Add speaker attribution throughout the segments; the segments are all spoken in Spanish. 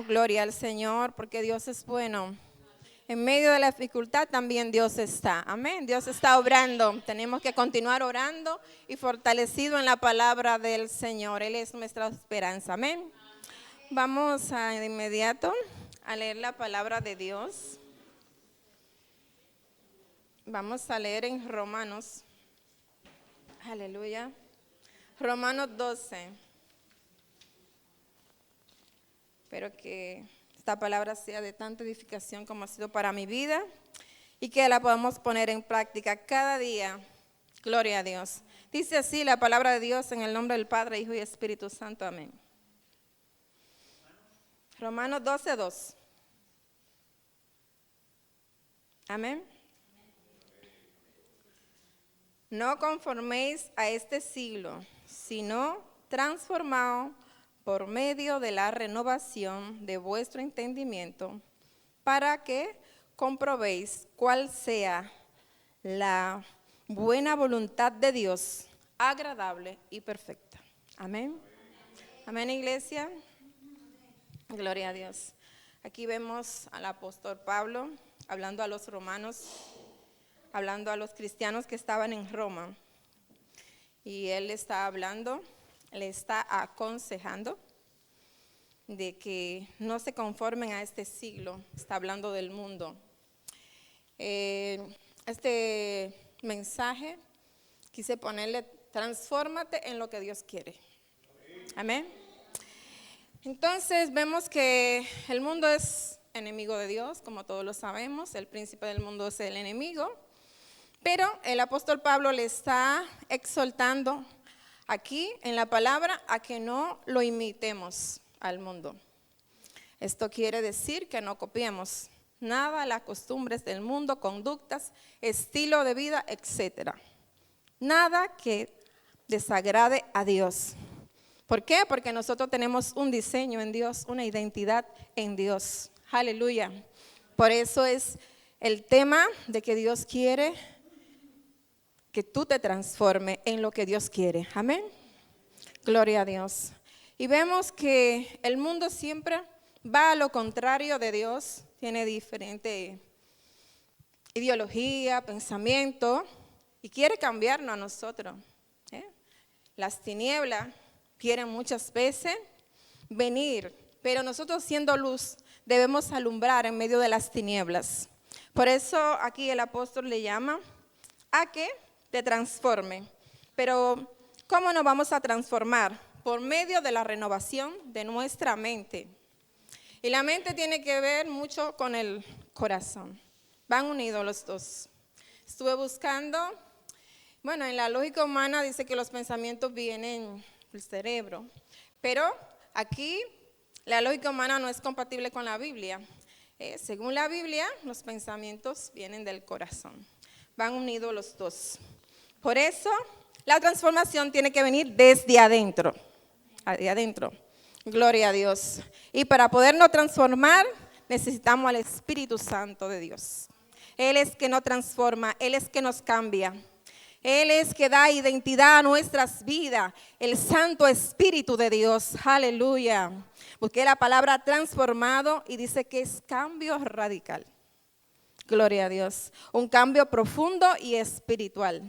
Speaker 1: gloria al Señor, porque Dios es bueno. En medio de la dificultad también Dios está. Amén. Dios está obrando. Tenemos que continuar orando y fortalecido en la palabra del Señor. Él es nuestra esperanza. Amén. Vamos de inmediato a leer la palabra de Dios. Vamos a leer en Romanos. Aleluya. Romanos 12. Espero que esta palabra sea de tanta edificación como ha sido para mi vida y que la podamos poner en práctica cada día. Gloria a Dios. Dice así la palabra de Dios en el nombre del Padre, Hijo y Espíritu Santo. Amén. Romanos 12:2. Amén. No conforméis a este siglo, sino transformaos por medio de la renovación de vuestro entendimiento, para que comprobéis cuál sea la buena voluntad de Dios, agradable y perfecta. Amén. Amén, iglesia. Gloria a Dios. Aquí vemos al apóstol Pablo hablando a los romanos, hablando a los cristianos que estaban en Roma. Y él está hablando, le está aconsejando de que no se conformen a este siglo. Está hablando del mundo. Este mensaje quise ponerle: transfórmate en lo que Dios quiere. Amén. Entonces vemos que el mundo es enemigo de Dios, como todos lo sabemos. El príncipe del mundo es el enemigo. Pero el apóstol Pablo le está exhortando aquí en la palabra a que no lo imitemos al mundo. Esto quiere decir que no copiemos nada, las costumbres del mundo, conductas, estilo de vida, etc. Nada que desagrade a Dios. ¿Por qué? Porque nosotros tenemos un diseño en Dios, una identidad en Dios. Aleluya. Por eso es el tema de que Dios quiere que tú te transformes en lo que Dios quiere. Amén. Gloria a Dios. Y vemos que el mundo siempre va a lo contrario de Dios. Tiene diferente ideología, pensamiento, y quiere cambiarnos a nosotros. Las tinieblas quieren muchas veces venir, pero nosotros siendo luz debemos alumbrar en medio de las tinieblas. Por eso aquí el apóstol le llama a que te transforme. Pero ¿cómo nos vamos a transformar? Por medio de la renovación de nuestra mente. Y la mente tiene que ver mucho con el corazón. Van unidos los dos. Estuve buscando, en la lógica humana dice que los pensamientos vienen del cerebro. Pero aquí la lógica humana no es compatible con la Biblia. Según la Biblia, los pensamientos vienen del corazón. Van unidos los dos. Por eso, la transformación tiene que venir desde adentro. De adentro. Gloria a Dios. Y para podernos transformar, necesitamos al Espíritu Santo de Dios. Él es que nos transforma, Él es que nos cambia. Él es que da identidad a nuestras vidas. El Santo Espíritu de Dios. Aleluya. Busqué la palabra transformado y dice que es cambio radical. Gloria a Dios. Un cambio profundo y espiritual.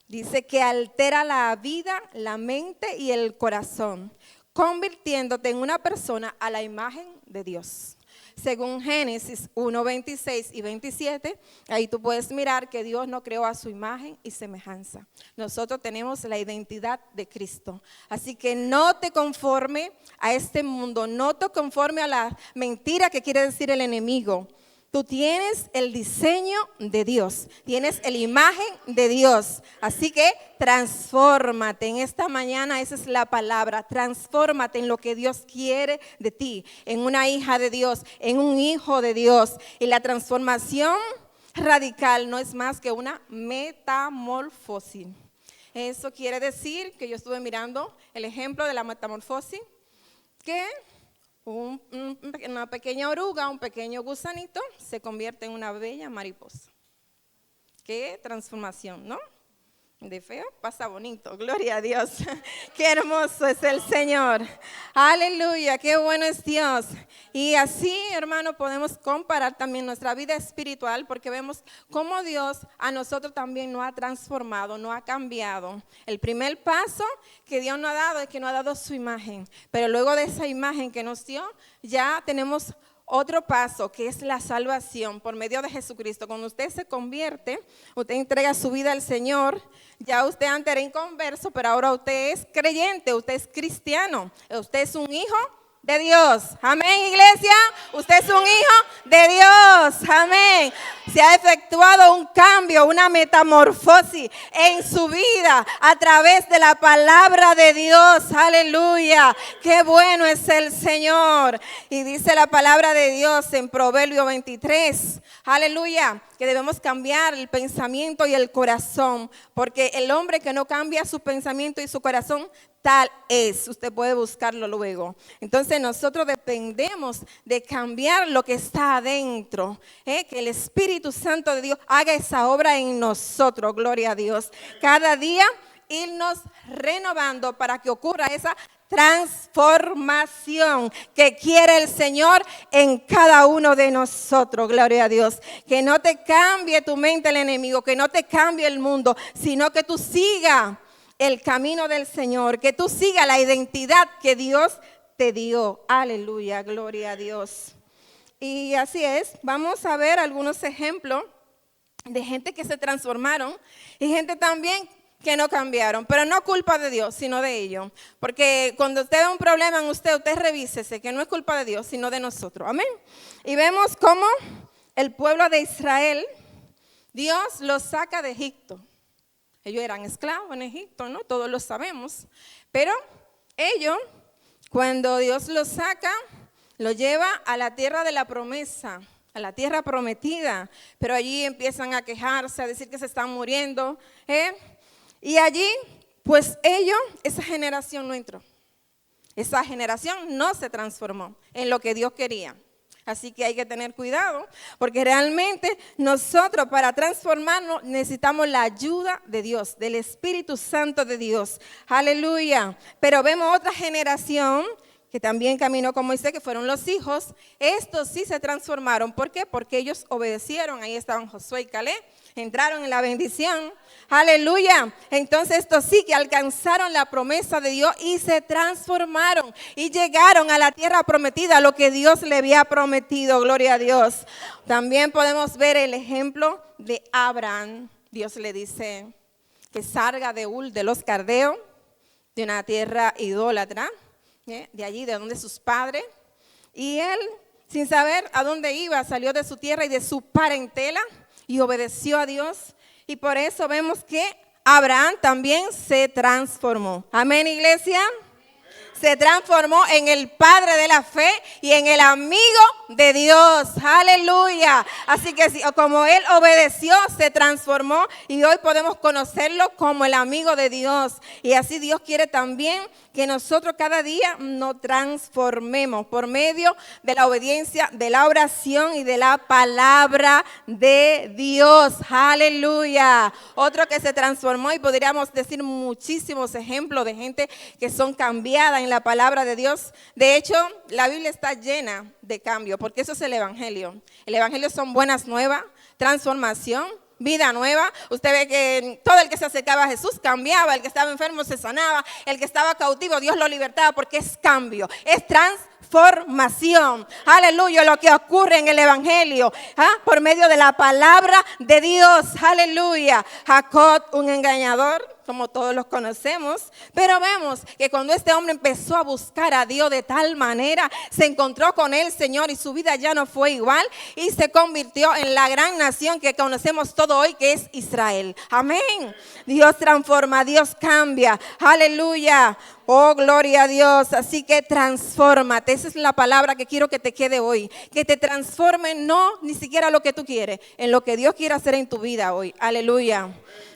Speaker 1: Dice que altera la vida, la mente y el corazón, convirtiéndote en una persona a la imagen de Dios. Según Génesis 1, 26 y 27, ahí tú puedes mirar que Dios nos creó a su imagen y semejanza. Nosotros tenemos la identidad de Cristo. Así que no te conforme a este mundo, no te conforme a la mentira que quiere decir el enemigo. Tú tienes el diseño de Dios, tienes la imagen de Dios. Así que transfórmate en esta mañana, esa es la palabra. Transfórmate en lo que Dios quiere de ti, en una hija de Dios, en un hijo de Dios. Y la transformación radical no es más que una metamorfosis. Eso quiere decir que yo estuve mirando el ejemplo de la metamorfosis, que una pequeña oruga, un pequeño gusanito, se convierte en una bella mariposa. Qué transformación, ¿no? De feo pasa bonito, gloria a Dios. Qué hermoso es el Señor. Aleluya, qué bueno es Dios. Y así, hermano, podemos comparar también nuestra vida espiritual porque vemos cómo Dios a nosotros también nos ha transformado, nos ha cambiado. El primer paso que Dios nos ha dado es que nos ha dado su imagen. Pero luego de esa imagen que nos dio, ya tenemos otro paso que es la salvación por medio de Jesucristo. Cuando usted se convierte, usted entrega su vida al Señor. Ya usted antes era inconverso, pero ahora usted es creyente, usted es cristiano. Usted es un hijo de Dios. Amén, iglesia. Usted es un hijo de Dios. Amén. Se ha efectuado un cambio, una metamorfosis en su vida a través de la palabra de Dios. Aleluya. Qué bueno es el Señor. Y dice la palabra de Dios en Proverbio 23. Aleluya. Que debemos cambiar el pensamiento y el corazón. Porque el hombre que no cambia su pensamiento y su corazón, tal es. Usted puede buscarlo luego. Entonces nosotros dependemos de cambiar lo que está adentro. Que el Espíritu Santo de Dios haga esa obra en nosotros. Gloria a Dios. Cada día irnos renovando para que ocurra esa transformación que quiere el Señor en cada uno de nosotros. Gloria a Dios. Que no te cambie tu mente el enemigo, que no te cambie el mundo, sino que tú sigas el camino del Señor, que tú sigas la identidad que Dios te dio. Aleluya, gloria a Dios. Y así es, vamos a ver algunos ejemplos de gente que se transformaron y gente también que no cambiaron, pero no culpa de Dios, sino de ellos. Porque cuando usted ve un problema en usted revísese que no es culpa de Dios, sino de nosotros. Amén. Y vemos cómo el pueblo de Israel, Dios los saca de Egipto. Ellos eran esclavos en Egipto, ¿no? Todos lo sabemos. Pero ellos, cuando Dios los saca, los lleva a la tierra de la promesa, a la tierra prometida. Pero allí empiezan a quejarse, a decir que se están muriendo. Y allí, pues ellos, esa generación no entró. Esa generación no se transformó en lo que Dios quería. Así que hay que tener cuidado, porque realmente nosotros para transformarnos necesitamos la ayuda de Dios, del Espíritu Santo de Dios. Aleluya. Pero vemos otra generación que también caminó con Moisés, que fueron los hijos. Estos sí se transformaron. ¿Por qué? Porque ellos obedecieron. Ahí estaban Josué y Caleb. Entraron en la bendición. Aleluya. Entonces estos sí que alcanzaron la promesa de Dios y se transformaron y llegaron a la tierra prometida, lo que Dios le había prometido. Gloria a Dios. También podemos ver el ejemplo de Abraham. Dios le dice que salga de Ur de los Caldeos, de una tierra idólatra, de allí de donde sus padres. Y él, sin saber a dónde iba, salió de su tierra y de su parentela y obedeció a Dios. Y por eso vemos que Abraham también se transformó. Amén, iglesia. Se transformó en el padre de la fe y en el amigo de Dios. Aleluya. Así que como él obedeció, se transformó y hoy podemos conocerlo como el amigo de Dios. Y así Dios quiere también que nosotros cada día nos transformemos por medio de la obediencia, de la oración y de la palabra de Dios. Aleluya. Otro que se transformó, y podríamos decir muchísimos ejemplos de gente que son cambiadas en la palabra de Dios. De hecho, la Biblia está llena de cambio, porque eso es el Evangelio. El Evangelio son buenas nuevas, transformación, vida nueva. Usted ve que todo el que se acercaba a Jesús cambiaba, el que estaba enfermo se sanaba, el que estaba cautivo Dios lo libertaba, porque es cambio, es transformación. Aleluya, lo que ocurre en el Evangelio, por medio de la palabra de Dios. Aleluya. Jacob, un engañador, como todos los conocemos, pero vemos que cuando este hombre empezó a buscar a Dios de tal manera, se encontró con el Señor y su vida ya no fue igual y se convirtió en la gran nación que conocemos todo hoy, que es Israel. Amén. Dios transforma, Dios cambia. Aleluya. Oh, gloria a Dios. Así que transfórmate. Esa es la palabra que quiero que te quede hoy. Que te transforme, no ni siquiera lo que tú quieres, en lo que Dios quiere hacer en tu vida hoy. Aleluya.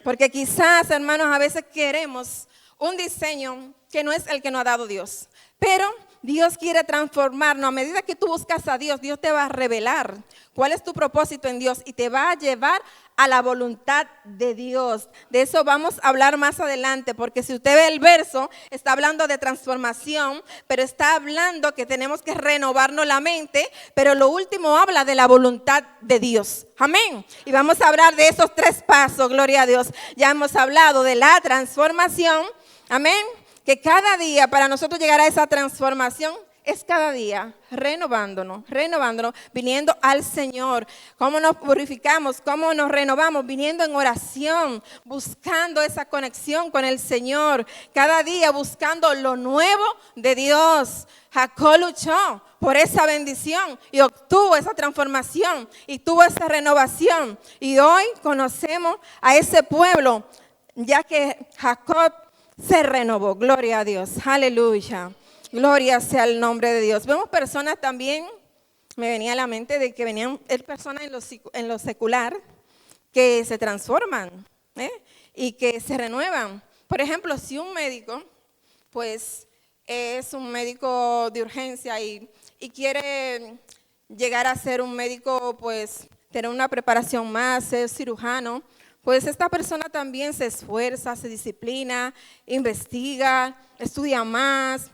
Speaker 1: Porque quizás, hermanos, a veces queremos un diseño que no es el que nos ha dado Dios. Pero Dios quiere transformarnos. A medida que tú buscas a Dios, Dios te va a revelar cuál es tu propósito en Dios y te va a llevar a la voluntad de Dios. De eso vamos a hablar más adelante, porque si usted ve el verso, está hablando de transformación, pero está hablando que tenemos que renovarnos la mente, pero lo último habla de la voluntad de Dios. Amén. Y vamos a hablar de esos 3 pasos, gloria a Dios. Ya hemos hablado de la transformación, amén, que cada día para nosotros llegar a esa transformación es cada día renovándonos, viniendo al Señor. ¿Cómo nos purificamos? ¿Cómo nos renovamos? Viniendo en oración, buscando esa conexión con el Señor. Cada día buscando lo nuevo de Dios. Jacob luchó por esa bendición y obtuvo esa transformación y tuvo esa renovación. Y hoy conocemos a ese pueblo, ya que Jacob se renovó. Gloria a Dios. Aleluya. Gloria sea el nombre de Dios. Vemos personas también, me venía a la mente de que venían personas en lo secular que se transforman y que se renuevan. Por ejemplo, si un médico, pues es un médico de urgencia y quiere llegar a ser un médico, pues tener una preparación más, ser cirujano, pues esta persona también se esfuerza, se disciplina, investiga, estudia más.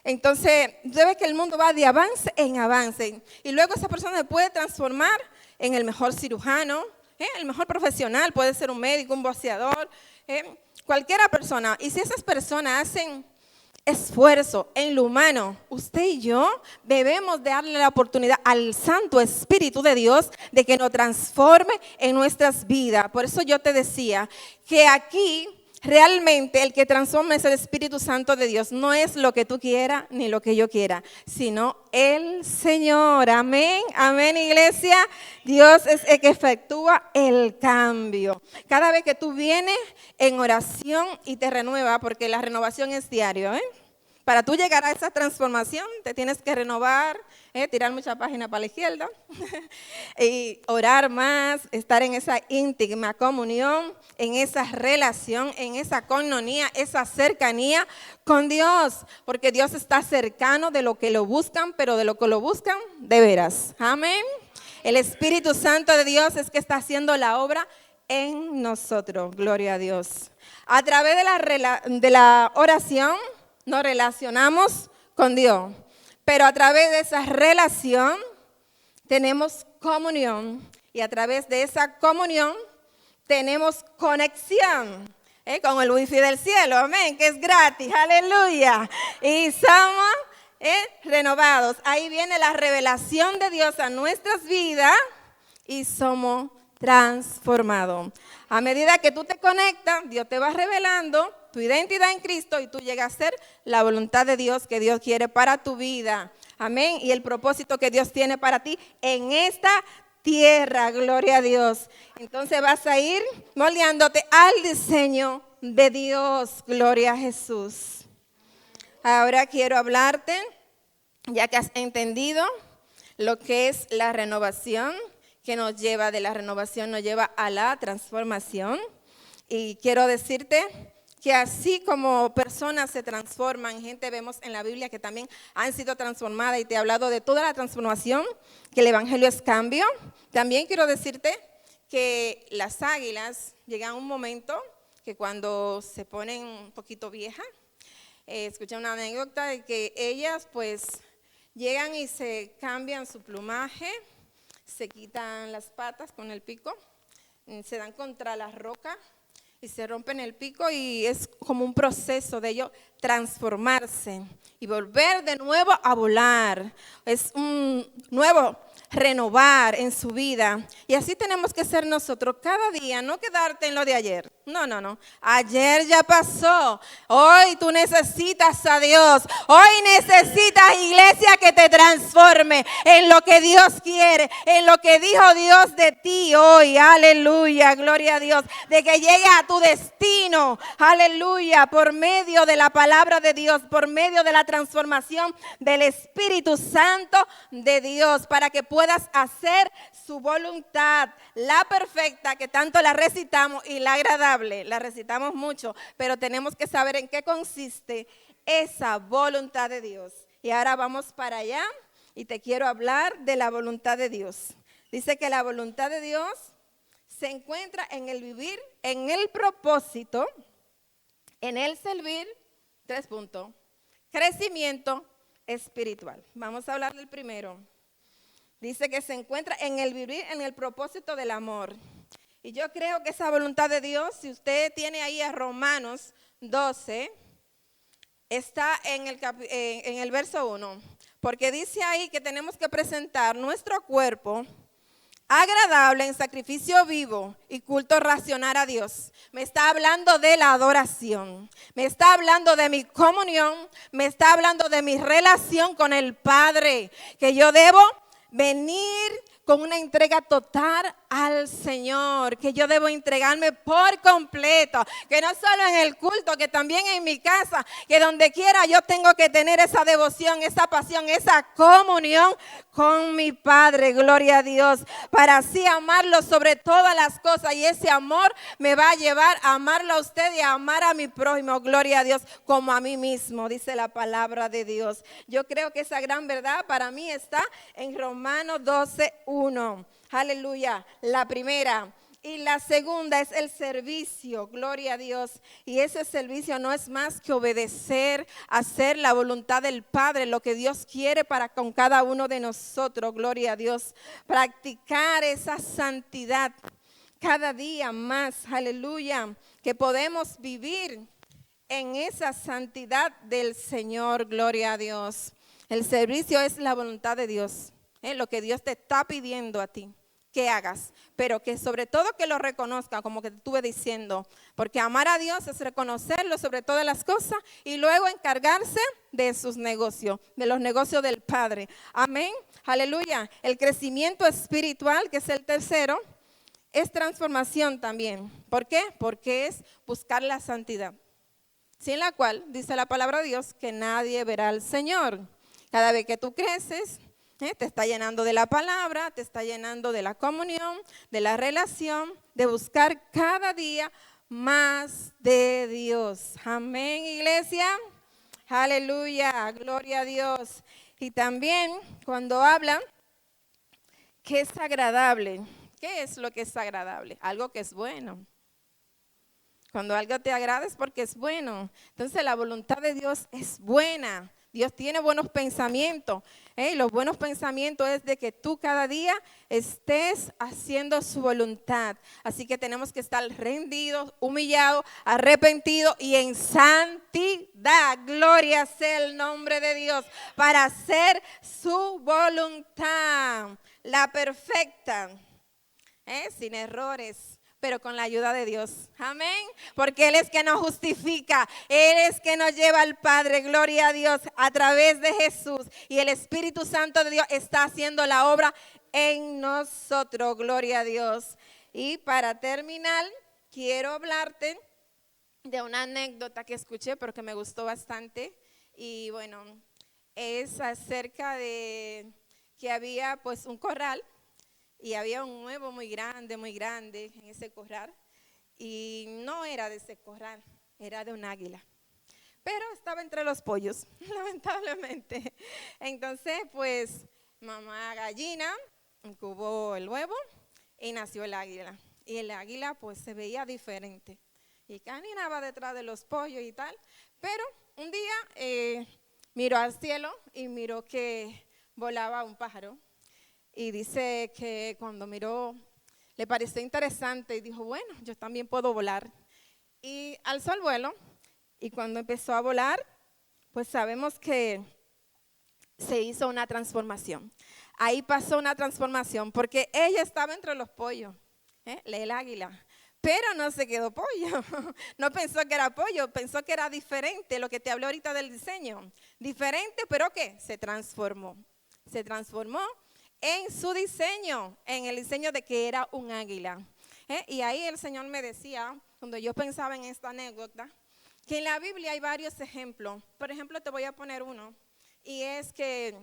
Speaker 1: Entonces, debe que el mundo va de avance en avance y luego esa persona se puede transformar en el mejor cirujano, el mejor profesional, puede ser un médico, un boxeador, cualquiera persona. Y si esas personas hacen esfuerzo en lo humano, usted y yo debemos de darle la oportunidad al Santo Espíritu de Dios de que nos transforme en nuestras vidas. Por eso yo te decía que aquí realmente el que transforma es el Espíritu Santo de Dios. No es lo que tú quieras ni lo que yo quiera, sino el Señor. Amén, amén, iglesia. Dios es el que efectúa el cambio. Cada vez que tú vienes en oración y te renueva, porque la renovación es diario, Para tú llegar a esa transformación, te tienes que renovar, tirar mucha página para la izquierda y orar más, estar en esa íntima comunión, en esa relación, en esa coinonía, esa cercanía con Dios, porque Dios está cercano de lo que lo buscan, pero de lo que lo buscan de veras. Amén. El Espíritu Santo de Dios es que está haciendo la obra en nosotros. Gloria a Dios. A través de la oración nos relacionamos con Dios, pero a través de esa relación tenemos comunión y a través de esa comunión tenemos conexión con el wifi del cielo, amén, que es gratis, aleluya, y somos renovados. Ahí viene la revelación de Dios a nuestras vidas y somos transformados. A medida que tú te conectas, Dios te va revelando tu identidad en Cristo y tú llegas a ser la voluntad de Dios que Dios quiere para tu vida. Amén. Y el propósito que Dios tiene para ti en esta tierra. Gloria a Dios. Entonces vas a ir moldeándote al diseño de Dios. Gloria a Jesús. Ahora quiero hablarte, ya que has entendido lo que es la renovación, que nos lleva de la renovación, nos lleva a la transformación. Y quiero decirte que así como personas se transforman, gente vemos en la Biblia que también han sido transformadas y te he hablado de toda la transformación, que el Evangelio es cambio. También quiero decirte que las águilas llegan a un momento que cuando se ponen un poquito viejas, escuché una anécdota de que ellas pues llegan y se cambian su plumaje, se quitan las patas con el pico, se dan contra la roca y se rompen el pico y es como un proceso de ellos transformarse y volver de nuevo a volar. Es un nuevo renovar en su vida. Y así tenemos que ser nosotros cada día, no quedarte en lo de ayer. No. Ayer ya pasó. Hoy tú necesitas a Dios. Hoy necesitas, iglesia, que te transforme en lo que Dios quiere, en lo que dijo Dios de ti hoy. Aleluya, gloria a Dios. De que llegue a tu destino. Aleluya, por medio de la palabra de Dios, por medio de la transformación del Espíritu Santo de Dios, para que puedas hacer su voluntad, la perfecta, que tanto la recitamos, y la agradable. La recitamos mucho, pero tenemos que saber en qué consiste esa voluntad de Dios. Y ahora vamos para allá y te quiero hablar de la voluntad de Dios. Dice que la voluntad de Dios se encuentra en el vivir, en el propósito, en el servir, 3 puntos, crecimiento espiritual. Vamos a hablar del primero. Dice que se encuentra en el vivir, en el propósito del amor. Y yo creo que esa voluntad de Dios, si usted tiene ahí a Romanos 12, está en el verso 1. Porque dice ahí que tenemos que presentar nuestro cuerpo agradable en sacrificio vivo y culto racional a Dios. Me está hablando de la adoración, me está hablando de mi comunión, me está hablando de mi relación con el Padre, que yo debo venir con una entrega total al Señor, que yo debo entregarme por completo, que no solo en el culto, que también en mi casa, que donde quiera yo tengo que tener esa devoción, esa pasión, esa comunión con mi Padre, gloria a Dios, para así amarlo sobre todas las cosas, y ese amor me va a llevar a amarlo a usted y a amar a mi prójimo, gloria a Dios, como a mí mismo, dice la palabra de Dios. Yo creo que esa gran verdad para mí está en Romanos 12:1. Aleluya, la primera. Y la segunda es el servicio, gloria a Dios. Y ese servicio no es más que obedecer, hacer la voluntad del Padre, lo que Dios quiere para con cada uno de nosotros, gloria a Dios. Practicar esa santidad cada día más, aleluya, que podemos vivir en esa santidad del Señor, gloria a Dios. El servicio es la voluntad de Dios, lo que Dios te está pidiendo a ti que hagas, pero que sobre todo que lo reconozca, como que te estuve diciendo, porque amar a Dios es reconocerlo sobre todas las cosas y luego encargarse de sus negocios, de los negocios del Padre. Amén, aleluya. El crecimiento espiritual, que es el tercero, es transformación también. ¿Por qué? Porque es buscar la santidad, sin la cual, dice la palabra de Dios, que nadie verá al Señor. Cada vez que tú creces, te está llenando de la palabra, te está llenando de la comunión, de la relación, de buscar cada día más de Dios. Amén, iglesia. Aleluya, gloria a Dios. Y también cuando habla que es agradable, ¿qué es lo que es agradable? Algo que es bueno. Cuando algo te agrada es porque es bueno. Entonces la voluntad de Dios es buena. Dios tiene buenos pensamientos. Los buenos pensamientos es de que tú cada día estés haciendo su voluntad. Así que tenemos que estar rendidos, humillados, arrepentidos y en santidad. Gloria sea el nombre de Dios para hacer su voluntad, la perfecta, sin errores, pero con la ayuda de Dios. Amén. Porque Él es que nos justifica. Él es que nos lleva al Padre. Gloria a Dios a través de Jesús. Y el Espíritu Santo de Dios está haciendo la obra en nosotros. Gloria a Dios. Y para terminar, quiero hablarte de una anécdota que escuché porque me gustó bastante. Y bueno, es acerca de que había pues un corral. Y había un huevo muy grande en ese corral. Y no era de ese corral, era de un águila. Pero estaba entre los pollos, lamentablemente. Entonces, pues, mamá gallina incubó el huevo y nació el águila. Y el águila, pues, se veía diferente. Y caminaba detrás de los pollos y tal. Pero un día miró al cielo y miró que volaba un pájaro. Y dice que cuando miró, le pareció interesante y dijo, bueno, yo también puedo volar. Y alzó el vuelo y cuando empezó a volar, pues sabemos que se hizo una transformación. Ahí pasó una transformación porque ella estaba entre los pollos, el águila. Pero no se quedó pollo, no pensó que era pollo, pensó que era diferente, lo que te hablé ahorita del diseño. Diferente, pero ¿qué? Se transformó en su diseño, en el diseño de que era un águila. Y ahí el Señor me decía, cuando yo pensaba en esta anécdota, que en la Biblia hay varios ejemplos. Por ejemplo, te voy a poner uno, y es que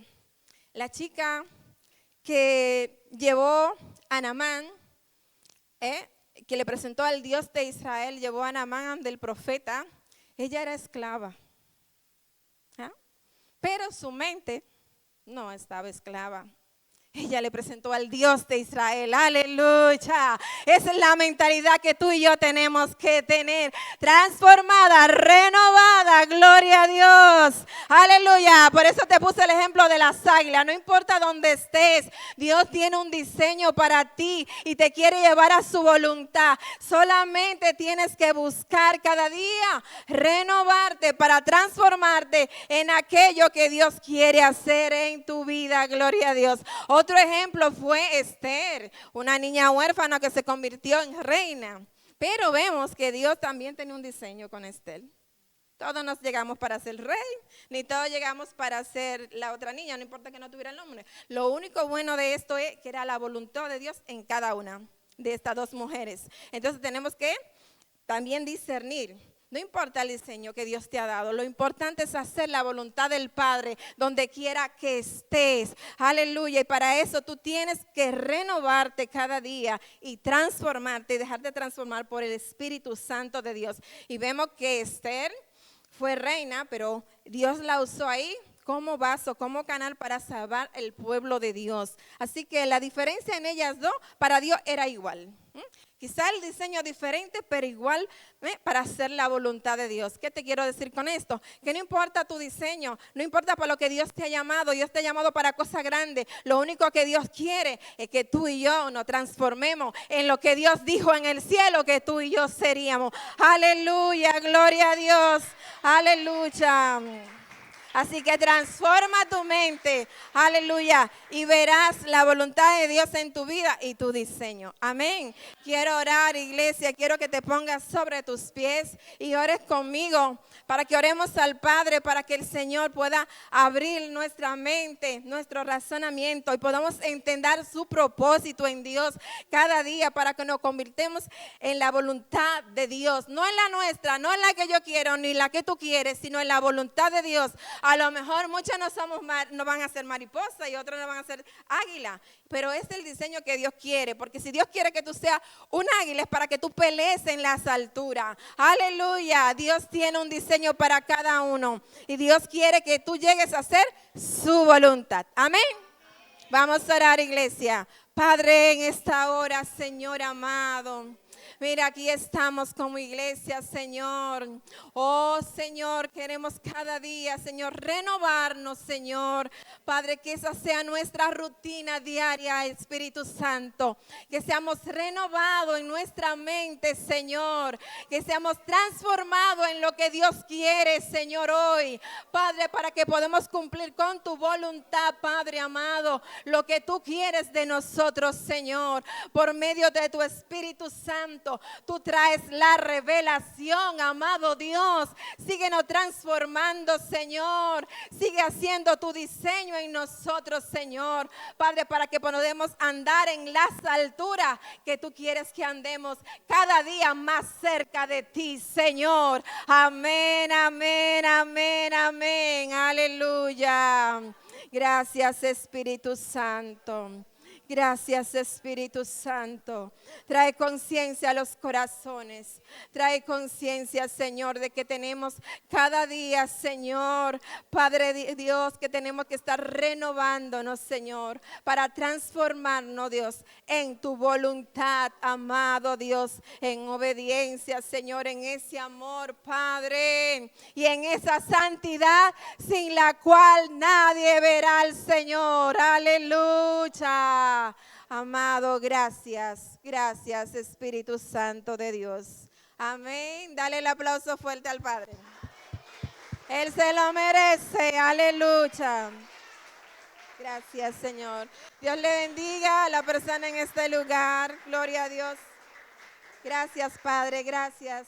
Speaker 1: la chica que llevó a Naamán, que le presentó al Dios de Israel, llevó a Naamán del profeta, ella era esclava. Pero su mente no estaba esclava. ella le presentó al Dios de Israel. Aleluya. Esa es la mentalidad que tú y yo tenemos que tener. Transformada, renovada. Gloria a Dios. Aleluya. Por eso te puse el ejemplo de las águilas. No importa dónde estés. Dios tiene un diseño para ti y te quiere llevar a su voluntad. Solamente tienes que buscar cada día renovarte para transformarte en aquello que Dios quiere hacer en tu vida. Gloria a Dios. Otro ejemplo fue Esther, una niña huérfana que se convirtió en reina. Pero vemos que Dios también tenía un diseño con Esther. Todos nos llegamos para ser rey, ni todos llegamos para ser la otra niña, no importa que no tuviera el nombre. Lo único bueno de esto es que era la voluntad de Dios en cada una de estas dos mujeres. Entonces tenemos que también discernir. No importa el diseño que Dios te ha dado, lo importante es hacer la voluntad del Padre donde quiera que estés. Aleluya. Y para eso tú tienes que renovarte cada día y transformarte y dejarte transformar por el Espíritu Santo de Dios. Y vemos que Esther fue reina, pero Dios la usó ahí como vaso, como canal para salvar el pueblo de Dios. Así que la diferencia en ellas dos para Dios era igual. Quizá el diseño diferente, pero igual para hacer la voluntad de Dios. ¿Qué te quiero decir con esto? Que no importa tu diseño, no importa para lo que Dios te ha llamado. Dios te ha llamado para cosas grandes. Lo único que Dios quiere es que tú y yo nos transformemos en lo que Dios dijo en el cielo que tú y yo seríamos. Aleluya, gloria a Dios. Aleluya. Así que transforma tu mente, aleluya, y verás la voluntad de Dios en tu vida y tu diseño. Amén. Quiero orar, iglesia, quiero que te pongas sobre tus pies y ores conmigo para que oremos al Padre, para que el Señor pueda abrir nuestra mente, nuestro razonamiento y podamos entender su propósito en Dios cada día para que nos convirtamos en la voluntad de Dios. No en la nuestra, no en la que yo quiero ni la que tú quieres, sino en la voluntad de Dios. A lo mejor muchos no van a ser mariposa y otros no van a ser águila, pero es el diseño que Dios quiere, porque si Dios quiere que tú seas un águila es para que tú pelees en las alturas. Aleluya, Dios tiene un diseño para cada uno y Dios quiere que tú llegues a hacer su voluntad. Amén. Vamos a orar, iglesia. Padre, en esta hora, Señor amado, mira, aquí estamos como iglesia, Señor. Oh, Señor, queremos cada día, Señor, renovarnos, Señor. Padre, que esa sea nuestra rutina diaria, Espíritu Santo. Que seamos renovados en nuestra mente, Señor. Que seamos transformados en lo que Dios quiere, Señor, hoy. Padre, para que podamos cumplir con tu voluntad, Padre amado, lo que tú quieres de nosotros, Señor. Por medio de tu Espíritu Santo. Tú traes la revelación, amado Dios. Síguenos transformando, Señor. Sigue haciendo tu diseño en nosotros, Señor. Padre, para que podamos andar en las alturas que tú quieres que andemos cada día más cerca de ti, Señor. Amén, amén, amén, amén. Aleluya. Gracias, Espíritu Santo. Gracias, Espíritu Santo. Trae conciencia a los corazones. Trae conciencia, Señor, de que tenemos cada día, Señor, Padre Dios, que tenemos que estar renovándonos, Señor, para transformarnos, Dios, en tu voluntad, amado Dios, en obediencia, Señor, en ese amor, Padre, y en esa santidad sin la cual nadie verá al Señor. Aleluya. Amado, gracias, gracias, Espíritu Santo de Dios. Amén. Dale el aplauso fuerte al Padre. Él se lo merece. Aleluya. Gracias, Señor. Dios le bendiga a la persona en este lugar. Gloria a Dios. Gracias, Padre. Gracias.